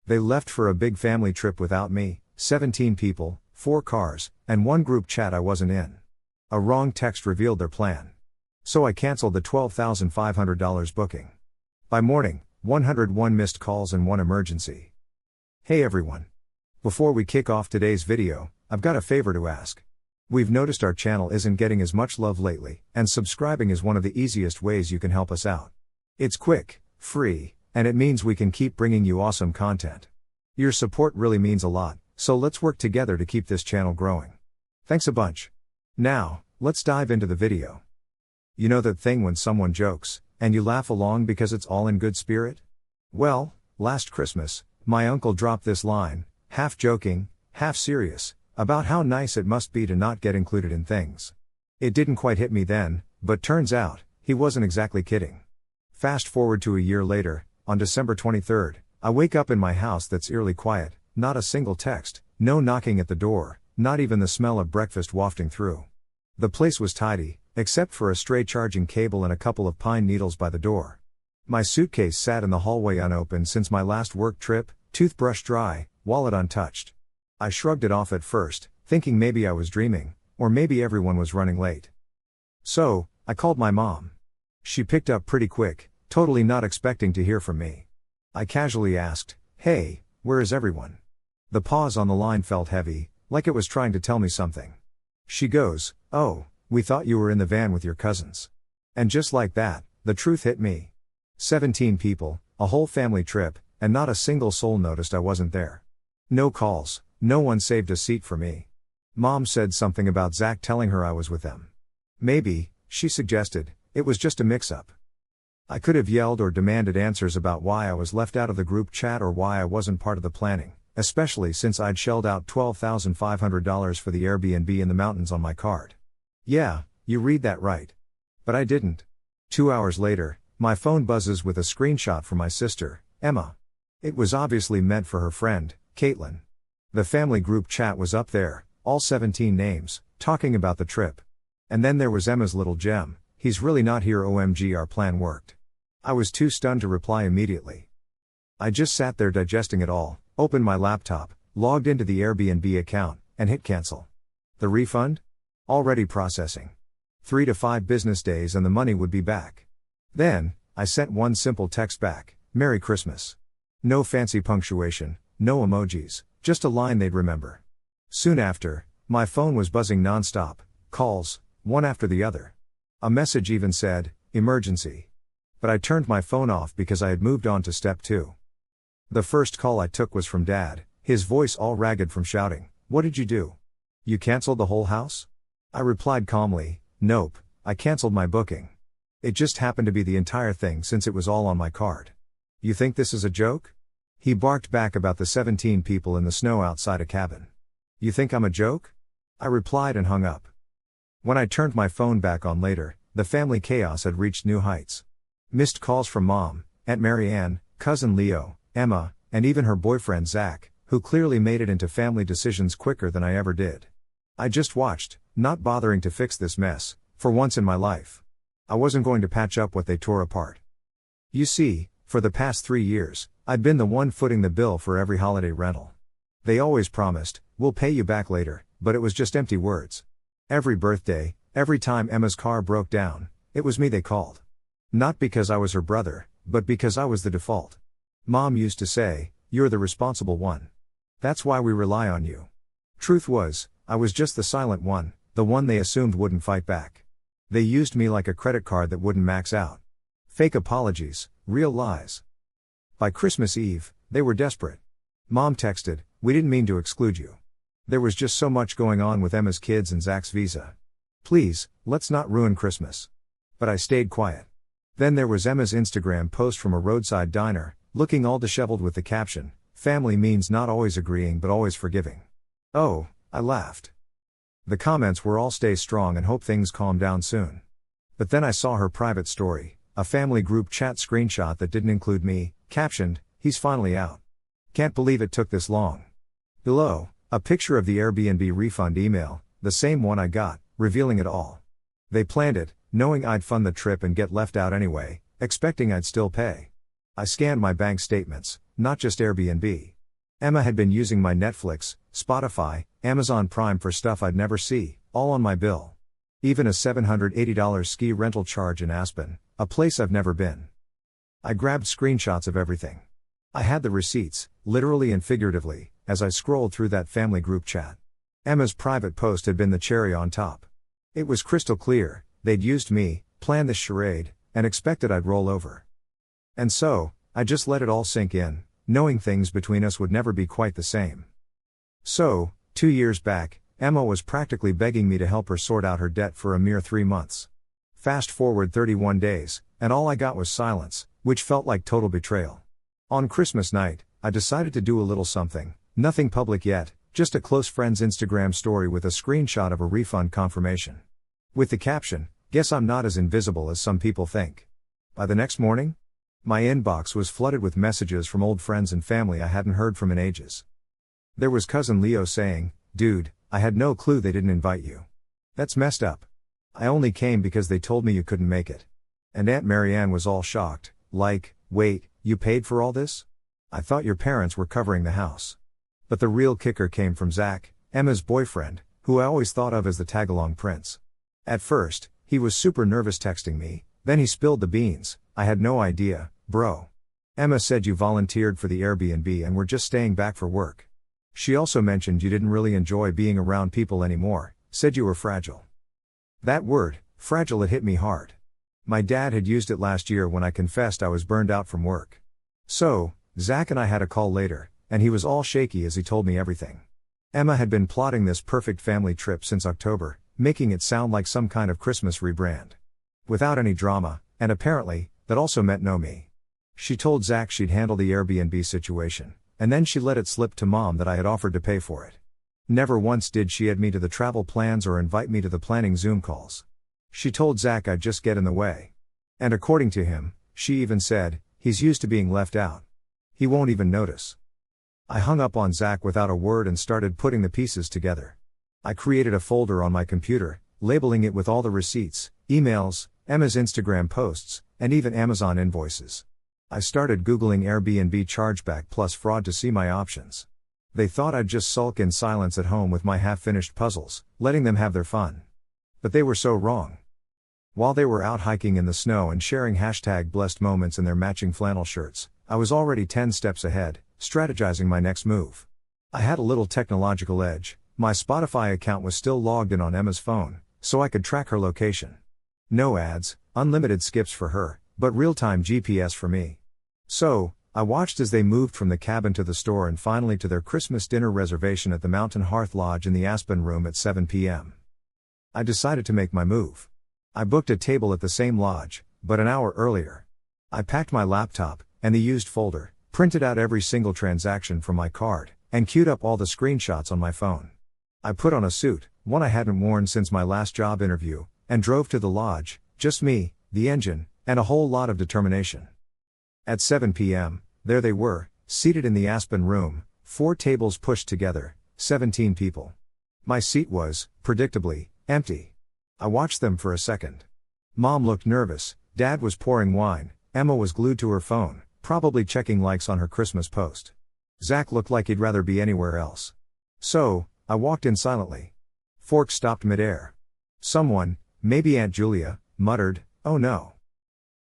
They left for a big family trip without me, 17 people, 4 cars, and one group chat I wasn't in. A wrong text revealed their plan. So I canceled the $12,500 booking. By morning, 101 missed calls and 1 emergency. Hey everyone. Before we kick off today's video, I've got a favor to ask. We've noticed our channel isn't getting as much love lately, and subscribing is one of the easiest ways you can help us out. It's quick, free, and it means we can keep bringing you awesome content. Your support really means a lot, so let's work together to keep this channel growing. Thanks a bunch. Now, let's dive into the video. You know that thing when someone jokes, and you laugh along because it's all in good spirit? Well, last Christmas, my uncle dropped this line, half joking, half serious, about how nice it must be to not get included in things. It didn't quite hit me then, but turns out, he wasn't exactly kidding. Fast forward to a year later, on December 23rd, I wake up in my house that's eerily quiet, not a single text, no knocking at the door, not even the smell of breakfast wafting through. The place was tidy, except for a stray charging cable and a couple of pine needles by the door. My suitcase sat in the hallway unopened since my last work trip, toothbrush dry, wallet untouched. I shrugged it off at first, thinking maybe I was dreaming, or maybe everyone was running late. So, I called my mom. She picked up pretty quick, totally not expecting to hear from me. I casually asked, "Hey, where is everyone?" The pause on the line felt heavy, like it was trying to tell me something. She goes, "Oh, we thought you were in the van with your cousins." And just like that, the truth hit me. 17 people, a whole family trip, and not a single soul noticed I wasn't there. No calls, no one saved a seat for me. Mom said something about Zach telling her I was with them. Maybe, she suggested, it was just a mix-up. I could have yelled or demanded answers about why I was left out of the group chat or why I wasn't part of the planning, especially since I'd shelled out $12,500 for the Airbnb in the mountains on my card. Yeah, you read that right. But I didn't. 2 hours later, my phone buzzes with a screenshot from my sister, Emma. It was obviously meant for her friend, Caitlin. The family group chat was up there, all 17 names, talking about the trip. And then there was Emma's little gem, "He's really not here, OMG, our plan worked." I was too stunned to reply immediately. I just sat there digesting it all, opened my laptop, logged into the Airbnb account, and hit cancel. The refund? Already processing. 3 to 5 business days and the money would be back. Then, I sent one simple text back, "Merry Christmas." No fancy punctuation, no emojis, just a line they'd remember. Soon after, my phone was buzzing nonstop, calls, one after the other. A message even said, "Emergency." But I turned my phone off because I had moved on to step 2. The first call I took was from Dad, his voice all ragged from shouting, "What did you do? You canceled the whole house?" I replied calmly, "Nope, I canceled my booking. It just happened to be the entire thing since it was all on my card. You think this is a joke?" He barked back about the 17 people in the snow outside a cabin. "You think I'm a joke?" I replied and hung up. When I turned my phone back on later, the family chaos had reached new heights. Missed calls from Mom, Aunt Marianne, Cousin Leo, Emma, and even her boyfriend Zach, who clearly made it into family decisions quicker than I ever did. I just watched, not bothering to fix this mess, for once in my life. I wasn't going to patch up what they tore apart. You see, for the past 3 years, I'd been the one footing the bill for every holiday rental. They always promised, "We'll pay you back later," but it was just empty words. Every birthday, every time Emma's car broke down, it was me they called. Not because I was her brother, but because I was the default. Mom used to say, "You're the responsible one. That's why we rely on you." Truth was, I was just the silent one, the one they assumed wouldn't fight back. They used me like a credit card that wouldn't max out. Fake apologies, real lies. By Christmas Eve, they were desperate. Mom texted, "We didn't mean to exclude you. There was just so much going on with Emma's kids and Zach's visa. Please, let's not ruin Christmas." But I stayed quiet. Then there was Emma's Instagram post from a roadside diner, looking all disheveled with the caption, "Family means not always agreeing but always forgiving." Oh, I laughed. The comments were all "Stay strong and hope things calm down soon." But then I saw her private story, a family group chat screenshot that didn't include me, captioned, "He's finally out. Can't believe it took this long." Below, a picture of the Airbnb refund email, the same one I got, revealing it all. They planned it, knowing I'd fund the trip and get left out anyway, expecting I'd still pay. I scanned my bank statements, not just Airbnb. Emma had been using my Netflix, Spotify, Amazon Prime for stuff I'd never see, all on my bill. Even a $780 ski rental charge in Aspen, a place I've never been. I grabbed screenshots of everything. I had the receipts, literally and figuratively, as I scrolled through that family group chat. Emma's private post had been the cherry on top. It was crystal clear, they'd used me, planned this charade, and expected I'd roll over. And so, I just let it all sink in, knowing things between us would never be quite the same. So, 2 years back, Emma was practically begging me to help her sort out her debt for a mere 3 months. Fast forward 31 days, and all I got was silence, which felt like total betrayal. On Christmas night, I decided to do a little something, nothing public yet, just a close friend's Instagram story with a screenshot of a refund confirmation. With the caption, "Guess I'm not as invisible as some people think." By the next morning, my inbox was flooded with messages from old friends and family I hadn't heard from in ages. There was cousin Leo saying, "Dude, I had no clue they didn't invite you. That's messed up. I only came because they told me you couldn't make it." And Aunt Marianne was all shocked, like, "Wait, you paid for all this? I thought your parents were covering the house." But the real kicker came from Zach, Emma's boyfriend, who I always thought of as the tag-along prince. At first, he was super nervous texting me, then he spilled the beans. "I had no idea, bro. Emma said you volunteered for the Airbnb and were just staying back for work. She also mentioned you didn't really enjoy being around people anymore, said you were fragile." That word, fragile, it hit me hard. My dad had used it last year when I confessed I was burned out from work. So, Zach and I had a call later, and he was all shaky as he told me everything. Emma had been plotting this perfect family trip since October, making it sound like some kind of Christmas rebrand. Without any drama, and apparently, that also meant no me. She told Zach she'd handle the Airbnb situation, and then she let it slip to Mom that I had offered to pay for it. Never once did she add me to the travel plans or invite me to the planning Zoom calls. She told Zach I'd just get in the way. And according to him, she even said, "He's used to being left out. He won't even notice." I hung up on Zach without a word and started putting the pieces together. I created a folder on my computer, labeling it with all the receipts, emails, Emma's Instagram posts, and even Amazon invoices. I started Googling Airbnb chargeback plus fraud to see my options. They thought I'd just sulk in silence at home with my half-finished puzzles, letting them have their fun. But they were so wrong. While they were out hiking in the snow and sharing #blessed moments in their matching flannel shirts, I was already 10 steps ahead, strategizing my next move. I had a little technological edge. My Spotify account was still logged in on Emma's phone, so I could track her location. No ads, unlimited skips for her, but real-time GPS for me. So, I watched as they moved from the cabin to the store and finally to their Christmas dinner reservation at the Mountain Hearth Lodge in the Aspen Room at 7 p.m. I decided to make my move. I booked a table at the same lodge, but an hour earlier. I packed my laptop, and the used folder, printed out every single transaction from my card, and queued up all the screenshots on my phone. I put on a suit, one I hadn't worn since my last job interview, and drove to the lodge, just me, the engine, and a whole lot of determination. At 7 p.m., there they were, seated in the Aspen Room, 4 tables pushed together, 17 people. My seat was, predictably, empty. I watched them for a second. Mom looked nervous, Dad was pouring wine, Emma was glued to her phone, probably checking likes on her Christmas post. Zach looked like he'd rather be anywhere else. So, I walked in silently. Fork stopped midair. Someone, maybe Aunt Julia, muttered, "Oh no."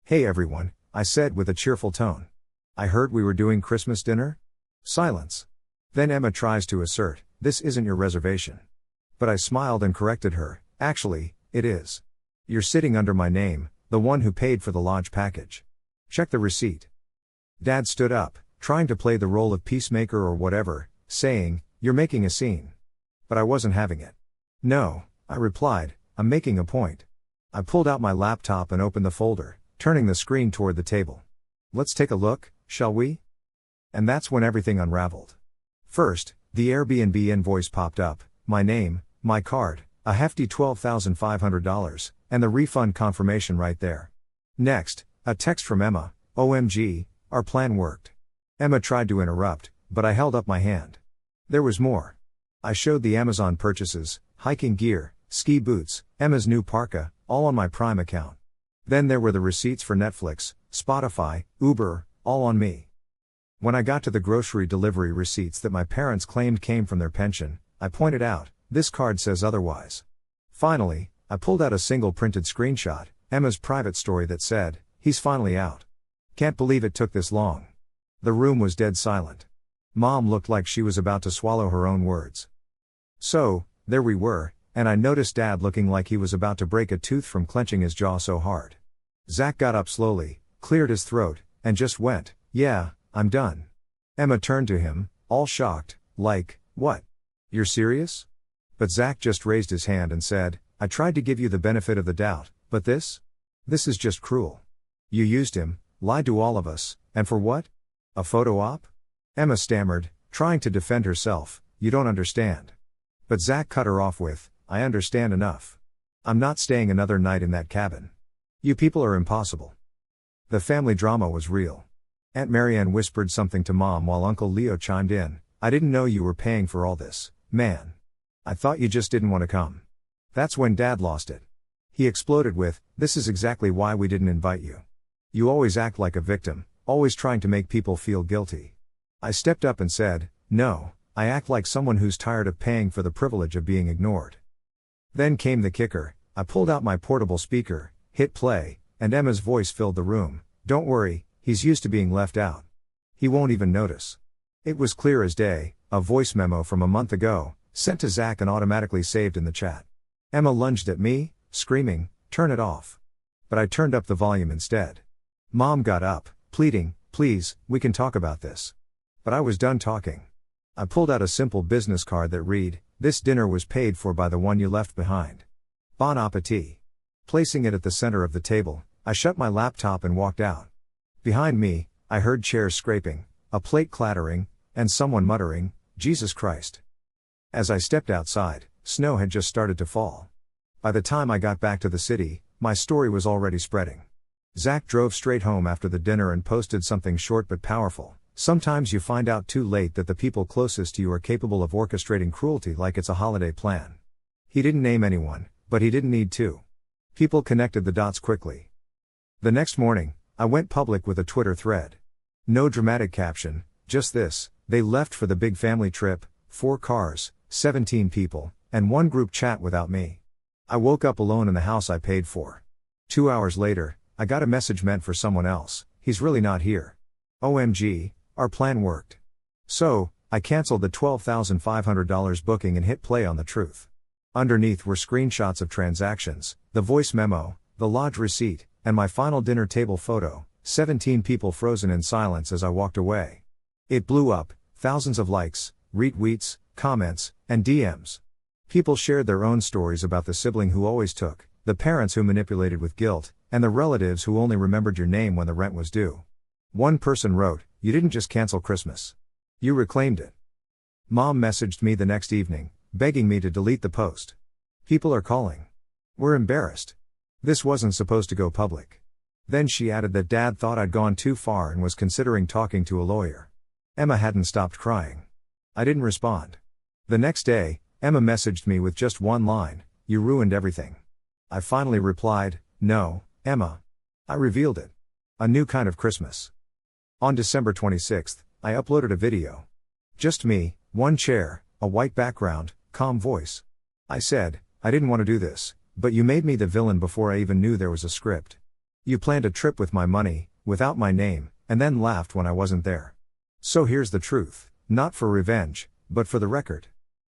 "Hey everyone," I said with a cheerful tone. "I heard we were doing Christmas dinner?" Silence. Then Emma tries to assert, "This isn't your reservation." But I smiled and corrected her, "Actually, it is. You're sitting under my name, the one who paid for the lodge package. Check the receipt." Dad stood up, trying to play the role of peacemaker or whatever, saying, "You're making a scene." But I wasn't having it. "No," I replied, "I'm making a point." I pulled out my laptop and opened the folder, turning the screen toward the table. "Let's take a look, shall we?" And that's when everything unraveled. First, the Airbnb invoice popped up, my name, my card, a hefty $12,500, and the refund confirmation right there. Next, a text from Emma, "OMG, our plan worked." Emma tried to interrupt, but I held up my hand. There was more. I showed the Amazon purchases, hiking gear, ski boots, Emma's new parka, all on my Prime account. Then there were the receipts for Netflix, Spotify, Uber, all on me. When I got to the grocery delivery receipts that my parents claimed came from their pension, I pointed out, this card says otherwise. Finally, I pulled out a single printed screenshot, Emma's private story that said, he's finally out. Can't believe it took this long. The room was dead silent. Mom looked like she was about to swallow her own words. So, there we were, and I noticed Dad looking like he was about to break a tooth from clenching his jaw so hard. Zach got up slowly, cleared his throat, and just went, "Yeah, I'm done." Emma turned to him, all shocked, like, "What? You're serious?" But Zach just raised his hand and said, "I tried to give you the benefit of the doubt, but this is just cruel. You used him, lied to all of us, and for what? A photo op?" Emma stammered, trying to defend herself, "You don't understand." But Zach cut her off with, "I understand enough. I'm not staying another night in that cabin. You people are impossible." The family drama was real. Aunt Marianne whispered something to Mom while Uncle Leo chimed in, "I didn't know you were paying for all this, man. I thought you just didn't want to come." That's when Dad lost it. He exploded with, "This is exactly why we didn't invite you. You always act like a victim, always trying to make people feel guilty." I stepped up and said, "No, I act like someone who's tired of paying for the privilege of being ignored." Then came the kicker. I pulled out my portable speaker, hit play, and Emma's voice filled the room. "Don't worry, he's used to being left out. He won't even notice." It was clear as day, a voice memo from a month ago, sent to Zach and automatically saved in the chat. Emma lunged at me, screaming, "Turn it off." But I turned up the volume instead. Mom got up, pleading, "Please, we can talk about this." But I was done talking. I pulled out a simple business card that read, "This dinner was paid for by the one you left behind. Bon appetit." Placing it at the center of the table, I shut my laptop and walked out. Behind me, I heard chairs scraping, a plate clattering, and someone muttering, "Jesus Christ." As I stepped outside, snow had just started to fall. By the time I got back to the city, my story was already spreading. Zach drove straight home after the dinner and posted something short but powerful. "Sometimes you find out too late that the people closest to you are capable of orchestrating cruelty like it's a holiday plan." He didn't name anyone, but he didn't need to. People connected the dots quickly. The next morning, I went public with a Twitter thread. No dramatic caption, just this: "They left for the big family trip, 4 cars, 17 people, and 1 group chat without me. I woke up alone in the house I paid for. 2 hours later, I got a message meant for someone else: he's really not here. OMG, our plan worked." So, I canceled the $12,500 booking and hit play on the truth. Underneath were screenshots of transactions, the voice memo, the lodge receipt, and my final dinner table photo, 17 people frozen in silence as I walked away. It blew up, thousands of likes, retweets, comments, and DMs. People shared their own stories about the sibling who always took, the parents who manipulated with guilt, and the relatives who only remembered your name when the rent was due. One person wrote, "You didn't just cancel Christmas. You reclaimed it." Mom messaged me the next evening, begging me to delete the post. "People are calling. We're embarrassed. This wasn't supposed to go public." Then she added that Dad thought I'd gone too far and was considering talking to a lawyer. Emma hadn't stopped crying. I didn't respond. The next day, Emma messaged me with just one line, "You ruined everything." I finally replied, "No, Emma. I revealed it. A new kind of Christmas." On December 26th, I uploaded a video. Just me, one chair, a white background, calm voice. I said, "I didn't want to do this, but you made me the villain before I even knew there was a script. You planned a trip with my money, without my name, and then laughed when I wasn't there. So here's the truth, not for revenge, but for the record.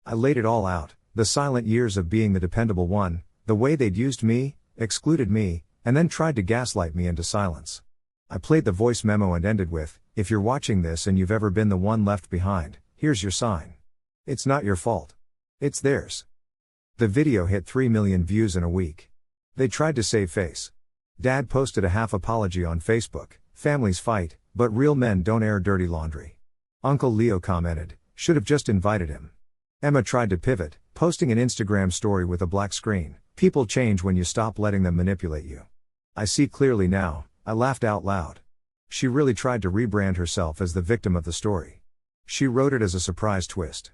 I laid it all out, the silent years of being the dependable one, the way they'd used me, excluded me, and then tried to gaslight me into silence." I played the voice memo and ended with, "If you're watching this and you've ever been the one left behind, here's your sign. It's not your fault. It's theirs." The video hit 3 million views in a week. They tried to save face. Dad posted a half apology on Facebook, "Families fight, but real men don't air dirty laundry." Uncle Leo commented, "Should have just invited him." Emma tried to pivot, posting an Instagram story with a black screen, "People change when you stop letting them manipulate you. I see clearly now." I laughed out loud. She really tried to rebrand herself as the victim of the story. She wrote it as a surprise twist.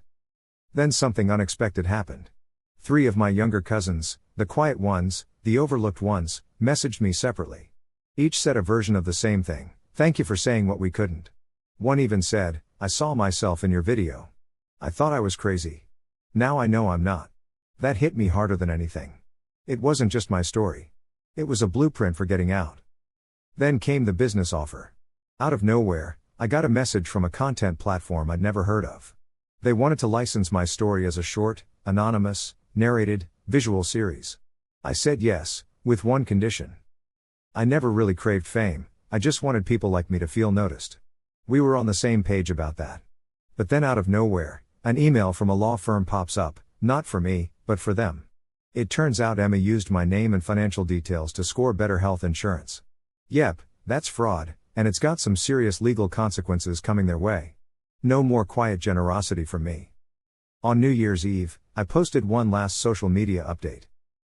Then something unexpected happened. 3 of my younger cousins, the quiet ones, the overlooked ones, messaged me separately. Each said a version of the same thing: "Thank you for saying what we couldn't." One even said, "I saw myself in your video. I thought I was crazy. Now I know I'm not." That hit me harder than anything. It wasn't just my story. It was a blueprint for getting out. Then came the business offer. Out of nowhere, I got a message from a content platform I'd never heard of. They wanted to license my story as a short, anonymous, narrated, visual series. I said yes, with one condition. I never really craved fame, I just wanted people like me to feel noticed. We were on the same page about that. But then out of nowhere, an email from a law firm pops up, not for me, but for them. It turns out Emma used my name and financial details to score better health insurance. Yep, that's fraud, and it's got some serious legal consequences coming their way. No more quiet generosity from me. On New Year's Eve, I posted one last social media update.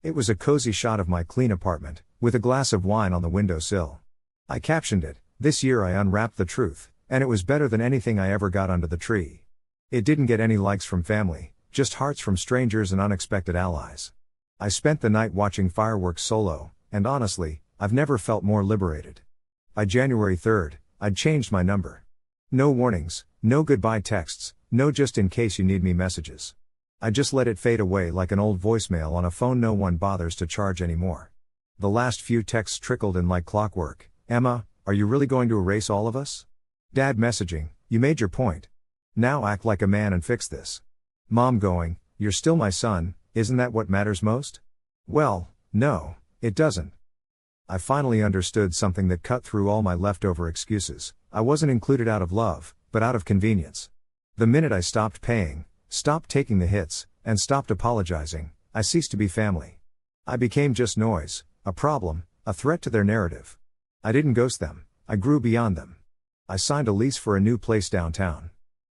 It was a cozy shot of my clean apartment, with a glass of wine on the windowsill. I captioned it, "This year I unwrapped the truth, and it was better than anything I ever got under the tree." It didn't get any likes from family, just hearts from strangers and unexpected allies. I spent the night watching fireworks solo, and honestly, I've never felt more liberated. By January 3rd, I'd changed my number. No warnings, no goodbye texts, no just in case you need me messages. I just let it fade away like an old voicemail on a phone no one bothers to charge anymore. The last few texts trickled in like clockwork. "Emma, are you really going to erase all of us?" Dad messaging, "You made your point. Now act like a man and fix this." Mom going, "You're still my son, isn't that what matters most?" Well, no, it doesn't. I finally understood something that cut through all my leftover excuses. I wasn't included out of love, but out of convenience. The minute I stopped paying, stopped taking the hits, and stopped apologizing, I ceased to be family. I became just noise, a problem, a threat to their narrative. I didn't ghost them, I grew beyond them. I signed a lease for a new place downtown.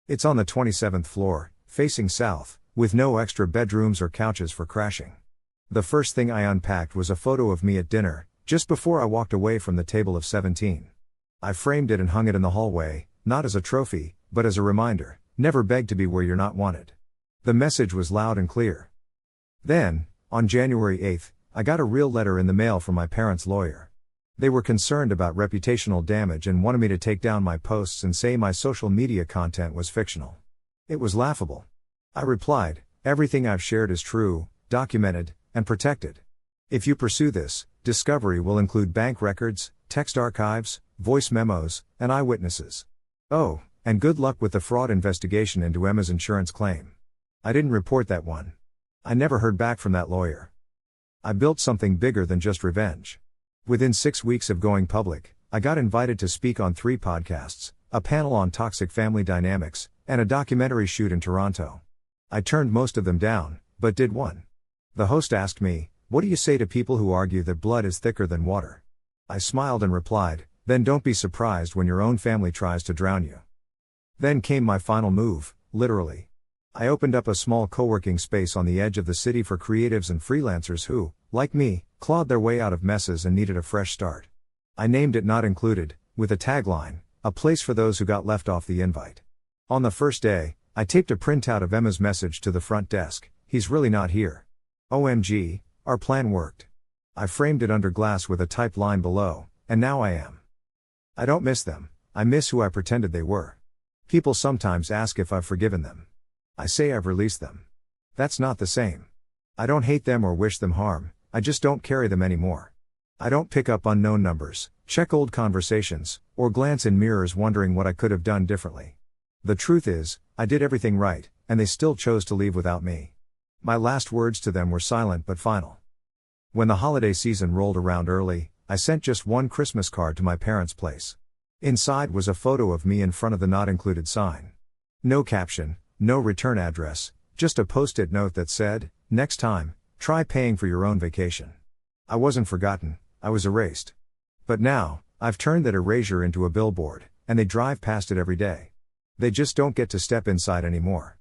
It's on the 27th floor, facing south, with no extra bedrooms or couches for crashing. The first thing I unpacked was a photo of me at dinner, just before I walked away from the table of 17. I framed it and hung it in the hallway, not as a trophy, but as a reminder, never beg to be where you're not wanted. The message was loud and clear. Then, on January 8th, I got a real letter in the mail from my parents' lawyer. They were concerned about reputational damage and wanted me to take down my posts and say my social media content was fictional. It was laughable. I replied, "Everything I've shared is true, documented, and protected. If you pursue this, discovery will include bank records, text archives, voice memos, and eyewitnesses. Oh, and good luck with the fraud investigation into Emma's insurance claim." I didn't report that one. I never heard back from that lawyer. I built something bigger than just revenge. Within 6 weeks of going public, I got invited to speak on 3 podcasts, a panel on toxic family dynamics, and a documentary shoot in Toronto. I turned most of them down, but did one. The host asked me, "What do you say to people who argue that blood is thicker than water?" I smiled and replied, "Then don't be surprised when your own family tries to drown you." Then came my final move, literally. I opened up a small co-working space on the edge of the city for creatives and freelancers who, like me, clawed their way out of messes and needed a fresh start. I named it Not Included, with a tagline, "A place for those who got left off the invite." On the first day, I taped a printout of Emma's message to the front desk, "He's really not here. OMG, our plan worked." I framed it under glass with a typed line below, "And now I am." I don't miss them, I miss who I pretended they were. People sometimes ask if I've forgiven them. I say I've released them. That's not the same. I don't hate them or wish them harm, I just don't carry them anymore. I don't pick up unknown numbers, check old conversations, or glance in mirrors wondering what I could have done differently. The truth is, I did everything right, and they still chose to leave without me. My last words to them were silent but final. When the holiday season rolled around early, I sent just one Christmas card to my parents' place. Inside was a photo of me in front of the Not Included sign. No caption, no return address, just a post-it note that said, "Next time, try paying for your own vacation." I wasn't forgotten, I was erased. But now, I've turned that erasure into a billboard, and they drive past it every day. They just don't get to step inside anymore.